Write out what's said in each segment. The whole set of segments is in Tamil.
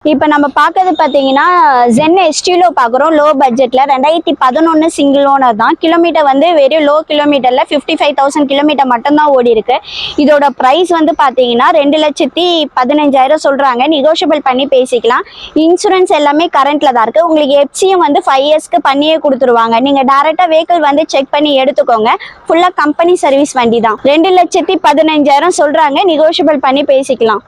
இப்போ நம்ம பார்க்கறது பார்த்தீங்கன்னா ஜென் எஸ்டிலோ பார்க்குறோம். லோ பட்ஜெட்டில் 2011 சிங்கிள் ஓனர் தான். கிலோமீட்டர் வந்து வெறும் லோ கிலோமீட்டரில் 55,000 கிலோமீட்டர் மட்டும்தான் ஓடி இருக்கு. இதோட ப்ரைஸ் வந்து பார்த்தீங்கன்னா 2,15,000 சொல்கிறாங்க. நெகோஷியபிள் பண்ணி பேசிக்கலாம். இன்சூரன்ஸ் எல்லாமே கரண்ட்டில் தான் இருக்குது. உங்களுக்கு எஃப்சியும் வந்து 5 இயர்ஸ்க்கு பண்ணியே கொடுத்துருவாங்க. நீங்கள் டேரெக்டாக வெஹிக்கிள் வந்து செக் பண்ணி எடுத்துக்கோங்க. ஃபுல்லாக கம்பெனி சர்வீஸ் வண்டி தான். 2,15,000 சொல்கிறாங்க. நெகோஷியபிள் பண்ணி பேசிக்கலாம்.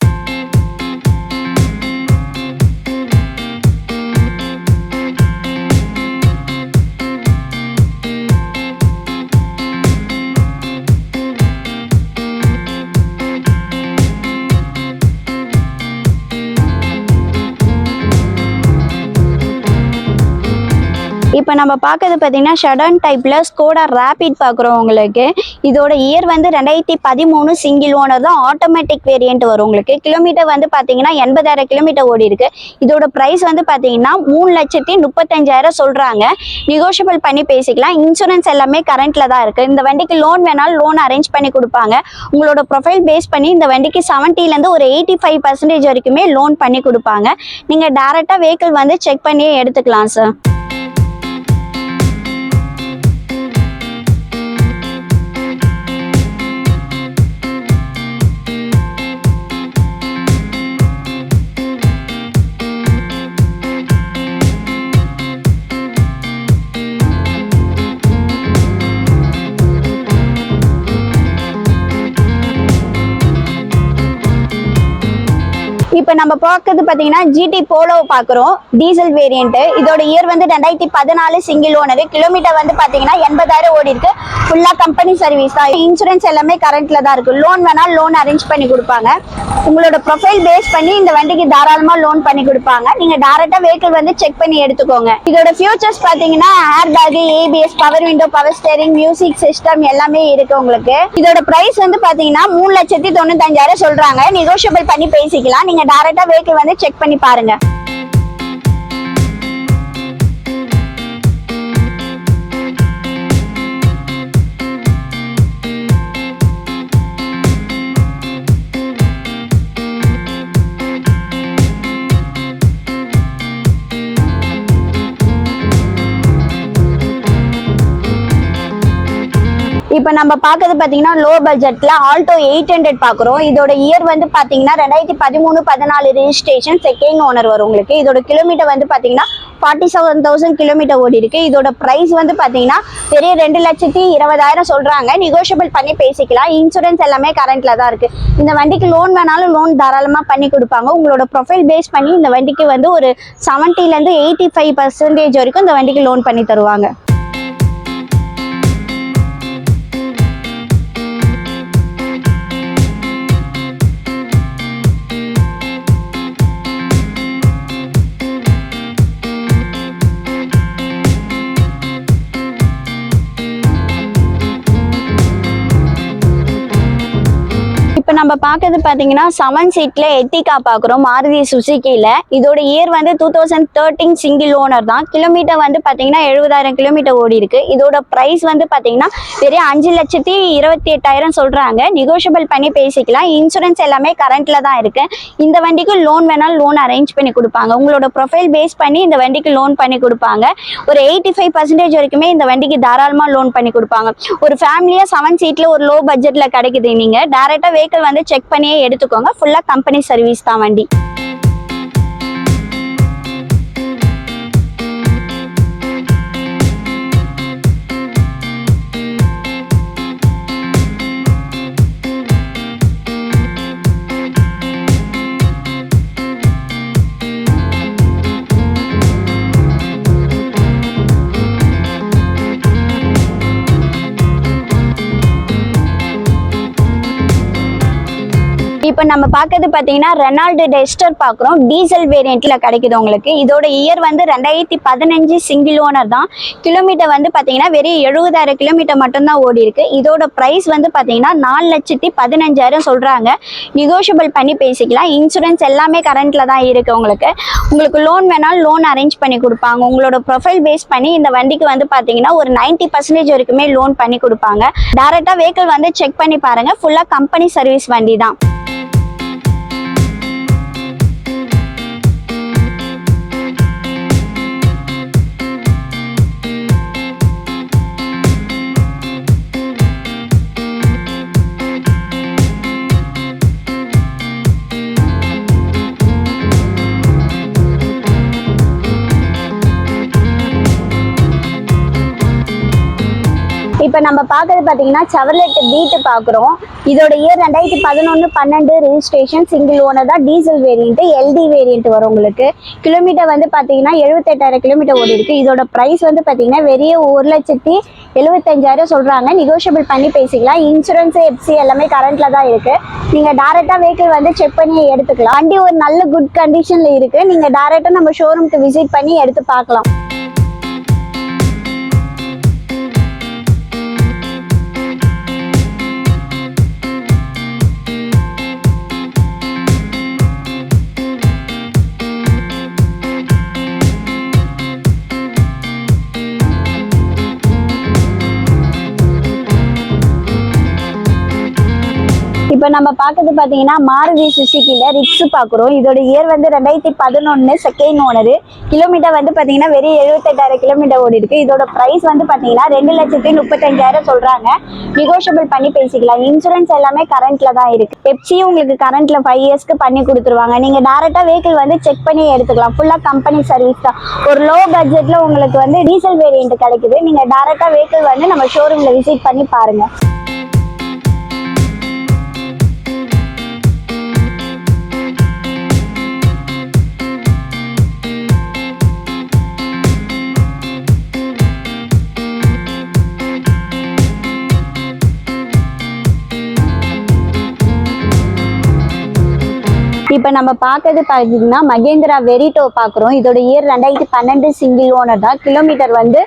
இப்போ நம்ம பார்க்கறது பார்த்தீங்கன்னா ஷடன் டைப்பில் ஸ்கோடா ரேபிட் பார்க்குறோம். உங்களுக்கு இதோட இயர் வந்து 2013 சிங்கிள் ஓனர் தான். ஆட்டோமேட்டிக் வேரியன்ட் வரும். உங்களுக்கு கிலோமீட்டர் வந்து பார்த்தீங்கன்னா 80,000 கிலோமீட்டர் ஓடி இருக்கு. இதோட ப்ரைஸ் வந்து பார்த்தீங்கன்னா 3,35,000 சொல்கிறாங்க. நெகோஷியபிள் பண்ணி பேசிக்கலாம். இன்சூரன்ஸ் எல்லாமே கரண்ட்டில் தான் இருக்குது. இந்த வண்டிக்கு லோன் வேணாலும் லோன் அரேஞ்ச் பண்ணி கொடுப்பாங்க. உங்களோட ப்ரொஃபைல் பேஸ் பண்ணி இந்த வண்டிக்கு 70% ஒரு 85% வரைக்குமே லோன் பண்ணி கொடுப்பாங்க. நீங்கள் டேரெக்டாக வெஹிக்கிள் வந்து செக் பண்ணியே எடுத்துக்கலாம் சார். இப்போ நம்ம பார்க்கறது பார்த்தீங்கன்னா ஜிடி போலோ பார்க்குறோம். Diesel variant. இதோட இயர் வந்து 2014 சிங்கிள் ஓனர். கிலோமீட்டர் வந்து பார்த்தீங்கன்னா 80,000 ஓடி இருக்கு. ஃபுல்லாக கம்பெனி சர்வீஸ் தான். இன்சூரன்ஸ் எல்லாமே கரண்ட்டில் தான் இருக்குது. லோன் வேணாலும் லோன் அரேஞ்ச் பண்ணி கொடுப்பாங்க. உங்களோட ப்ரொஃபைல் பேஸ் பண்ணி இந்த வண்டிக்கு தாராளமாக லோன் பண்ணி கொடுப்பாங்க. நீங்கள் டேரெக்டாக வெஹிக்கிள் வந்து செக் பண்ணி எடுத்துக்கோங்க. இதோட ஃபியூச்சர்ஸ் பார்த்தீங்கன்னா air bag, ABS, power window, power steering, music system எல்லாமே இருக்கு உங்களுக்கு. இதோட ப்ரைஸ் வந்து பார்த்தீங்கன்னா 3,95,000 சொல்கிறாங்க. நெகோஷியபிள் பண்ணி பேசிக்கலாம். நீங்கள் டேரெக்டாக வெஹிக்கிள் வந்து செக் பண்ணி பாருங்க. இப்போ நம்ம பார்க்கறது பார்த்தீங்கன்னா லோ பட்ஜெட்டில் ஆல்டோ 800 பார்க்குறோம். இதோட இயர் வந்து பார்த்தீங்கன்னா 2013-14 ரெஜிஸ்ட்ரேஷன், செகண்ட் ஓனர் வரும் உங்களுக்கு. இதோட கிலோமீட்டர் வந்து பார்த்தீங்கன்னா 47,000 கிலோமீட்டர் ஓடி இருக்கு. இதோட ப்ரைஸ் வந்து பார்த்தீங்கன்னா பெரிய 2,20,000 சொல்கிறாங்க. நெகோஷியபிள் பண்ணி பேசிக்கலாம். இன்சூரன்ஸ் எல்லாமே கரண்ட்டில் தான் இருக்குது. இந்த வண்டிக்கு லோன் வேணாலும் லோன் தாராளமாக பண்ணி கொடுப்பாங்க. உங்களோட ப்ரொஃபைல் பேஸ் பண்ணி இந்த வண்டிக்கு வந்து ஒரு 70% 85% வரைக்கும் இந்த வண்டிக்கு லோன் பண்ணி தருவாங்க. இப்போ நம்ம பார்க்கறது பார்த்தீங்கன்னா 7 சீட்டில் எர்டிகா பார்க்குறோம். மாருதி சுசுக்கியில். இதோட இயர் வந்து 2013 சிங்கிள் ஓனர் தான். கிலோமீட்டர் வந்து பார்த்தீங்கன்னா 70,000 கிலோமீட்டர் ஓடி இருக்கு. இதோட ப்ரைஸ் வந்து பார்த்தீங்கன்னா வெறும் 5,28,000 சொல்கிறாங்க. நெகோஷியபிள் பண்ணி பேசிக்கலாம். இன்சூரன்ஸ் எல்லாமே கரண்ட்டில் தான் இருக்கு. இந்த வண்டிக்கு லோன் வேணாலும் லோன் அரேஞ்ச் பண்ணி கொடுப்பாங்க. உங்களோட ப்ரொஃபைல் பேஸ் பண்ணி இந்த வண்டிக்கு லோன் பண்ணி கொடுப்பாங்க. ஒரு 85% வரைக்குமே இந்த வண்டிக்கு தாராளமாக லோன் பண்ணி கொடுப்பாங்க. ஒரு ஃபேமிலியாக 7 சீட்டில் ஒரு லோ பட்ஜெட்டில் கிடைக்குது. நீங்கள் டேரெக்டாக வெஹிக்கிள் வந்து செக் பண்ணியே எடுத்துக்கோங்க. ஃபுல்லா கம்பெனி சர்வீஸ் தான் வண்டி. இப்போ நம்ம பார்க்கறது பார்த்தீங்கன்னா ரெனால்டு டஸ்டர் பார்க்குறோம். டீசல் வேரியண்ட்டில் கிடைக்குது உங்களுக்கு. இதோட இயர் வந்து 2015 சிங்கிள் ஓனர் தான். கிலோமீட்டர் வந்து பார்த்தீங்கன்னா வெறும் 70,000 கிலோமீட்டர் மட்டும்தான் ஓடி இருக்கு. இதோட ப்ரைஸ் வந்து பார்த்தீங்கன்னா 4,15,000 சொல்கிறாங்க. நெகோஷியபிள் பண்ணி பேசிக்கலாம். இன்சூரன்ஸ் எல்லாமே கரண்ட்டில் தான் இருக்குது உங்களுக்கு. உங்களுக்கு லோன் வேணாலும் லோன் அரேஞ்ச் பண்ணி கொடுப்பாங்க. உங்களோட ப்ரொஃபைல் பேஸ் பண்ணி இந்த வண்டிக்கு வந்து பார்த்தீங்கன்னா ஒரு 90% வரைக்குமே லோன் பண்ணி கொடுப்பாங்க. டேரெக்டாக வெஹிக்கிள் வந்து செக் பண்ணி பாருங்கள். ஃபுல்லாக கம்பெனி சர்வீஸ் வண்டி தான். இப்போ நம்ம பார்க்கறது பார்த்தீங்கன்னா செவர்லெட் பீட் பார்க்குறோம். இதோட இயர் 2011-12 ரெஜிஸ்ட்ரேஷன், சிங்கிள் ஓனர் தான், டீசல் வேரியன்ட், எல்டி வேரியன்ட் வரும் உங்களுக்கு. கிலோமீட்டர் வந்து பார்த்தீங்கன்னா 78,000 கிலோமீட்டர் ஓடி இருக்கு. இதோட ப்ரைஸ் வந்து பார்த்தீங்கன்னா வெறும் 1,75,000 சொல்கிறாங்க. நெகோஷியபிள் பண்ணி பேசிக்கலாம். இன்சூரன்ஸ் எஃப்சி எல்லாமே கரண்ட்டில் தான் இருக்குது. நீங்கள் டேரெக்டாக வெஹிக்கிள் வந்து செக் பண்ணி எடுத்துக்கலாம். வண்டி ஒரு நல்ல குட் கண்டிஷனில் இருக்குது. நீங்கள் டேரெக்டாக நம்ம ஷோரூம்க்கு விசிட் பண்ணி எடுத்து பார்க்கலாம். இப்போ நம்ம பார்க்கறது பார்த்தீங்கன்னா மாருதி சுசுக்கியில் ரிக்ஸ் பார்க்குறோம். இதோட இயர் வந்து 2011 செகண்ட் ஓனரு. கிலோமீட்டர் வந்து பார்த்தீங்கன்னா வெறும் 78,000 கிலோமீட்டர் ஓடி இருக்கு. இதோட ப்ரைஸ் வந்து பார்த்தீங்கன்னா 2,35,000 சொல்கிறாங்க. நெகோஷியபிள் பண்ணி பேசிக்கலாம். இன்சூரன்ஸ் எல்லாமே கரண்ட்டில் தான் இருக்குது. எஃப்சியும் உங்களுக்கு கரண்ட்டில் 5 இயர்ஸ்க்கு பண்ணி கொடுத்துருவாங்க. நீங்கள் டேரெக்டாக வெஹிக்கிள் வந்து செக் பண்ணி எடுத்துக்கலாம். ஃபுல்லாக கம்பெனி சர்வீஸ் தான். ஒரு லோ பட்ஜெட்டில் உங்களுக்கு வந்து டீசல் வேரியன்ட் கிடைக்குது. நீங்கள் டேரெக்டாக வெஹிக்கிள் வந்து நம்ம ஷோரூமில் விசிட் பண்ணி பாருங்கள். இப்போ நம்ம பார்க்கறது பார்த்தீங்கன்னா மகேந்திரா வெரிட்டோ பார்க்குறோம். இதோட இயர் 2012 சிங்கிள் ஓனர் தான். கிலோமீட்டர் வந்து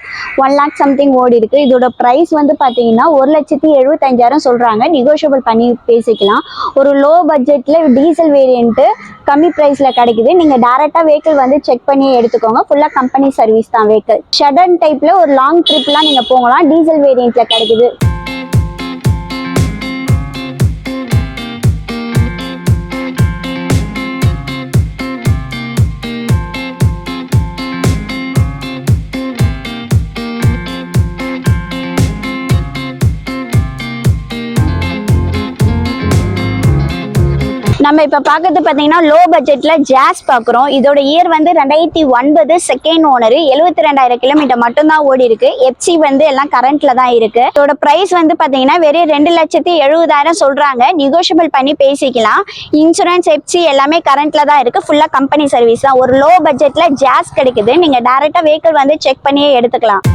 1 லேக் சம்திங் ஓடி இருக்கு. இதோட ப்ரைஸ் வந்து பார்த்தீங்கன்னா 1,75,000 சொல்கிறாங்க. நெகோஷியபிள் பண்ணி பேசிக்கலாம். ஒரு லோ பட்ஜெட்டில் டீசல் வேரியன்ட்டு கம்மி ப்ரைஸில் கிடைக்குது. நீங்கள் டேரெக்டாக வெஹிக்கிள் வந்து செக் பண்ணி எடுத்துக்கோங்க. ஃபுல்லாக கம்பெனி சர்வீஸ் தான் வெஹிக்கிள். ஷடன் டைப்பில் ஒரு லாங் ட்ரிப்லாம் நீங்கள் போகலாம். டீசல் வேரியண்ட்டில் கிடைக்குது. நம்ம இப்போ பார்க்கறது பார்த்தீங்கன்னா லோ பட்ஜெட்டில் ஜாஸ் பார்க்குறோம். இதோட இயர் வந்து 2009 செகண்ட் ஓனர். 72,000 கிலோமீட்டர் மட்டும்தான் ஓடி இருக்கு. எஃப்சி வந்து எல்லாம் கரண்ட்டில் தான் இருக்கு. இதோட ப்ரைஸ் வந்து பார்த்தீங்கன்னா வெறும் 2,70,000 சொல்கிறாங்க. நெகோஷியபிள் பண்ணி பேசிக்கலாம். இன்சூரன்ஸ் எஃப்சி எல்லாமே கரண்ட்டில் தான் இருக்குது. ஃபுல்லாக கம்பெனி சர்வீஸ் தான். ஒரு லோ பட்ஜெட்டில் ஜாஸ் கிடைக்குது. நீங்கள் டேரெக்டாக வெஹிக்கிள் வந்து செக் பண்ணியே எடுத்துக்கலாம்.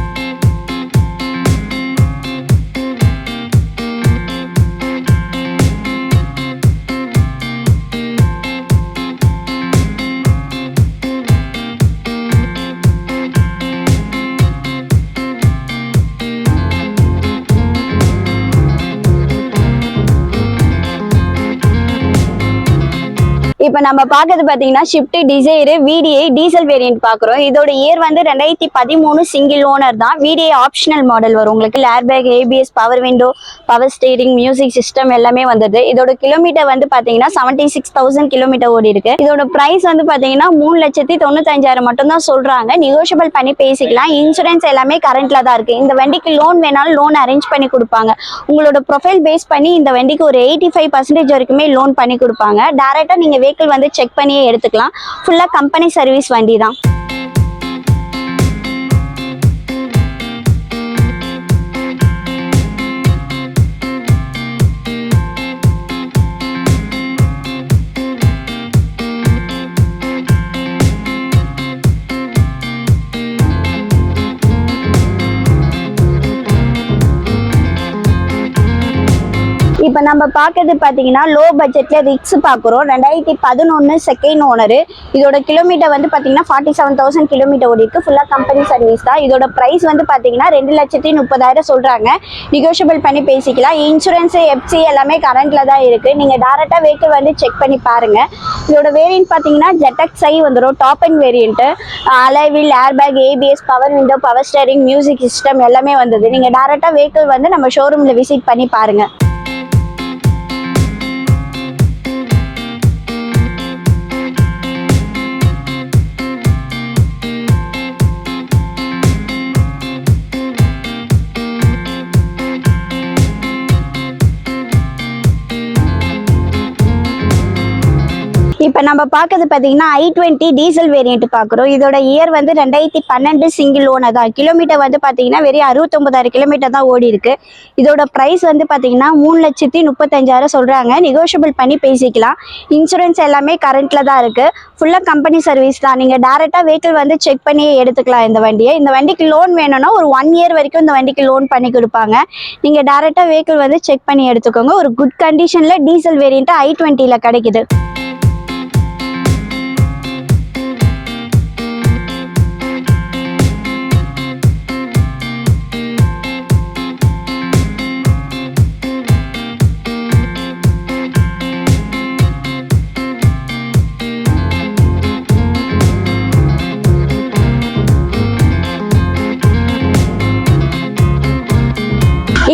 இப்போ நம்ம பார்க்கறது பார்த்தீங்கன்னா shift desire VDI diesel variant பார்க்குறோம். இதோட இயர் வந்து 2013 சிங்கிள் ஓனர் தான். VDI ஆப்ஷனல் மாடல் வரும் உங்களுக்கு. Airbag, ABS, power window, power steering, music system எல்லாமே வந்தது. இதோட கிலோமீட்டர் வந்து பார்த்தீங்கன்னா 76,000 கிலோமீட்டர் ஓடி இருக்கு. இதோட ப்ரைஸ் வந்து பார்த்தீங்கன்னா 3,95,000 மட்டும் தான் சொல்றாங்க. நெகோஷியபிள் பண்ணி பேசிக்கலாம். இன்சூரன்ஸ் எல்லாமே கரண்ட்ல தான் இருக்கு. இந்த வண்டிக்கு லோன் வேணாலும் லோன் அரேஞ்ச் பண்ணி கொடுப்பாங்க. உங்களோட ப்ரொஃபைல் பேஸ் பண்ணி இந்த வண்டிக்கு ஒரு 85% வரைக்குமே லோன் பண்ணி கொடுப்பாங்க. டேரக்டா நீங்க வெஹிக்கிள் வந்து செக் பண்ணியே எடுத்துக்கலாம். ஃபுல்லா கம்பெனி சர்வீஸ் வண்டி தான். இப்போ நம்ம பார்க்கறது பார்த்தீங்கன்னா லோ பட்ஜெட்டில் ரிக்ஸ் பார்க்குறோம். 2011 செகண்ட் ஓனரு. இதோட கிலோமீட்டர் வந்து பார்த்தீங்கன்னா 47,000 கிலோமீட்டர் ஓடி இருக்கு. ஃபுல்லாக கம்பெனி சர்வீஸ் தான். இதோட ப்ரைஸ் வந்து பார்த்தீங்கன்னா 2,30,000 சொல்கிறாங்க. நெகோஷியபிள் பண்ணி பேசிக்கலாம். இன்சூரன்ஸு எஃப்சி எல்லாமே கரண்ட்டில் தான் இருக்குது. நீங்கள் டேரெக்டாக வெஹிக்கிள் வந்து செக் பண்ணி பாருங்கள். இதோட வேரியன்ட் பார்த்தீங்கன்னா ZXi வந்துடும். Top and variant. Alloy wheel, airbag, ABS, power window, power steering, music system எல்லாமே வந்தது. நீங்கள் டேரெக்டாக வெஹிக்கிள் வந்து நம்ம ஷோரூமில் விசிட் பண்ணி பாருங்கள். இப்போ நம்ம பார்க்கறது பார்த்தீங்கன்னா i20 டீசல் வேரியன்ட் பார்க்குறோம். இதோட இயர் வந்து 2012 சிங்கிள் ஓனர் தான். கிலோமீட்டர் வந்து பார்த்தீங்கன்னா வெறும் 69,000 கிலோமீட்டர் தான் ஓடி இருக்கு. இதோட ப்ரைஸ் வந்து பார்த்தீங்கன்னா 3,35,000 சொல்கிறாங்க. நெகோஷியபிள் பண்ணி பேசிக்கலாம். இன்சூரன்ஸ் எல்லாமே கரண்ட்டில் தான் இருக்குது. ஃபுல்லாக கம்பெனி சர்வீஸ் தான். நீங்கள் டேரெக்டாக வெஹிக்கிள் வந்து செக் பண்ணி எடுத்துக்கலாம் இந்த வண்டியை. இந்த வண்டிக்கு லோன் வேணும்னா ஒரு 1 இயர் வரைக்கும் இந்த வண்டிக்கு லோன் பண்ணி கொடுப்பாங்க. நீங்கள் டேரெக்டாக வெஹிக்கிள் வந்து செக் பண்ணி எடுத்துக்கோங்க. ஒரு குட் கண்டிஷனில் டீசல் வேரியன்ட் i20ல கிடைக்குது.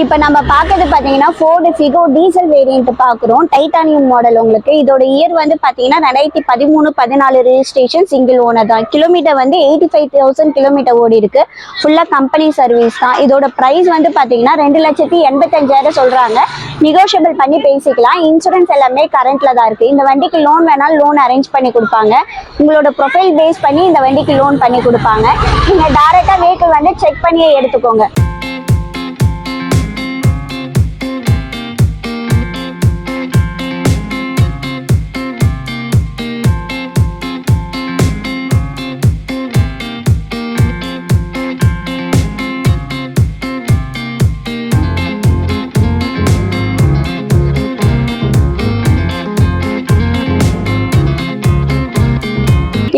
இப்போ நம்ம பார்க்கறது பார்த்தீங்கன்னா ஃபோர்டு ஃபிகோ டீசல் வேரியன்ட் பார்க்குறோம். டைட்டானியம் மாடல் உங்களுக்கு. இதோட இயர் வந்து பார்த்தீங்கன்னா 2013-14 ரெஜிஸ்ட்ரேஷன் சிங்கிள் ஓனர் தான். கிலோமீட்டர் வந்து 85,000 கிலோமீட்டர் ஓடி இருக்கு. ஃபுல்லாக கம்பெனி சர்வீஸ் தான். இதோட ப்ரைஸ் வந்து பார்த்தீங்கன்னா 2,85,000 சொல்கிறாங்க. நெகோஷியபிள் பண்ணி பேசிக்கலாம். இன்சூரன்ஸ் எல்லாமே கரண்ட்டில் தான் இருக்குது. இந்த வண்டிக்கு லோன் வேணாலும் லோன் அரேஞ்ச் பண்ணி கொடுப்பாங்க. உங்களோட ப்ரொஃபைல் பேஸ் பண்ணி இந்த வண்டிக்கு லோன் பண்ணி கொடுப்பாங்க. நீங்கள் டேரெக்டாக வெஹிக்கிள் வந்து செக் பண்ணியே எடுத்துக்கோங்க.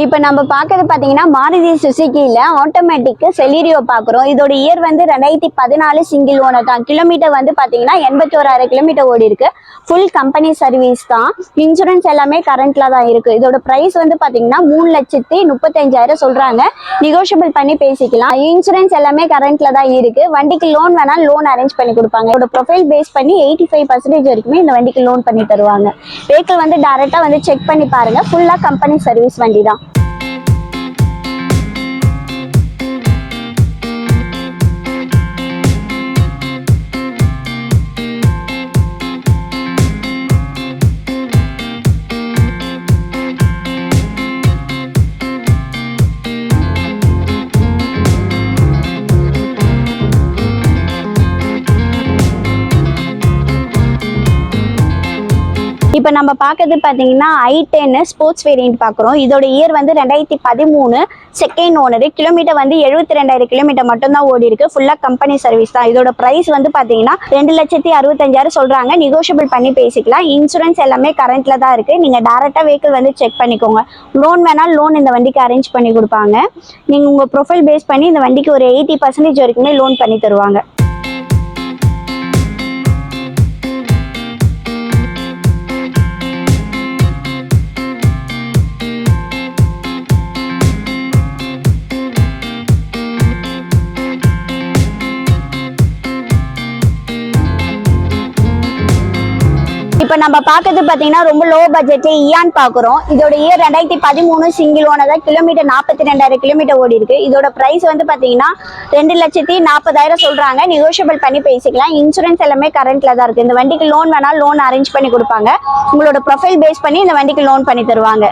இப்போ நம்ம பார்க்கறது பார்த்தீங்கன்னா மாருதி சுசுக்கியில் ஆட்டோமேட்டிக் செலீரியோ பார்க்குறோம். இதோட இயர் வந்து 2014 சிங்கிள் ஓனர் தான். கிலோமீட்டர் வந்து பார்த்தீங்கன்னா 81,000 கிலோமீட்டர் ஓடி இருக்கு. ஃபுல் கம்பெனி சர்வீஸ் தான். இன்சூரன்ஸ் எல்லாமே கரண்ட்டில் தான் இருக்குது. இதோட ப்ரைஸ் வந்து பார்த்தீங்கன்னா 3,35,000 சொல்கிறாங்க. நெகோஷியபிள் பண்ணி பேசிக்கலாம். இன்சூரன்ஸ் எல்லாமே கரண்ட்டில் தான் இருக்குது. வண்டிக்கு லோன் வேணால் லோன் அரேஞ்ச் பண்ணி கொடுப்பாங்க. இதோட ப்ரொஃபைல் பேஸ் பண்ணி 85% வரைக்குமே இந்த வண்டிக்கு லோன் பண்ணி தருவாங்க. வெஹிக்கிள் வந்து டேரெக்டாக வந்து செக் பண்ணி பாருங்கள். ஃபுல்லாக கம்பெனி சர்வீஸ் வண்டி தான். இப்போ நம்ம பார்க்கறது பார்த்தீங்கன்னா i10 ஸ்போர்ட்ஸ் வேரியன்ட் பார்க்குறோம். இதோட இயர் வந்து 2013 செகண்ட் ஓனர். கிலோமீட்டர் வந்து 72,000 கிலோமீட்டர் மட்டும்தான் ஓடி இருக்கு. ஃபுல்லாக கம்பெனி சர்வீஸ் தான். இதோட ப்ரைஸ் வந்து பார்த்தீங்கன்னா 2,65,000 சொல்கிறாங்க. நெகோஷியபிள் பண்ணி பேசிக்கலாம். இன்சூரன்ஸ் எல்லாமே கரண்ட்டில் தான் இருக்குது. நீங்கள் டேரெக்டாக வெஹிக்கிள் வந்து செக் பண்ணிக்கோங்க. லோன் வேணால் லோன் இந்த வண்டிக்கு அரேஞ்ச் பண்ணி கொடுப்பாங்க. நீங்கள் உங்கள் ப்ரொஃபைல் பேஸ் பண்ணி இந்த வண்டிக்கு ஒரு 80% வரைக்குமே லோன் பண்ணி தருவாங்க. இப்போ நம்ம பார்க்கறது பார்த்தீங்கன்னா ரொம்ப லோ பட்ஜெட்ல இயான் பார்க்குறோம். இதோட இயர் 2013 சிங்கிள் ஓனர் தான். கிலோமீட்டர் 42,000 கிலோமீட்டர் ஓடி இருக்கு. இதோட ப்ரைஸ் வந்து பார்த்தீங்கன்னா 2,40,000 சொல்றாங்க. நெகோஷியபிள் பண்ணி பேசிக்கலாம். இன்சூரன்ஸ் எல்லாமே கரண்ட்ல தான் இருக்கு. இந்த வண்டிக்கு லோன் வேணாலும் லோன் அரேஞ்ச் பண்ணி கொடுப்பாங்க. உங்களோட ப்ரொஃபைல் பேஸ் பண்ணி இந்த வண்டிக்கு லோன் பண்ணி தருவாங்க.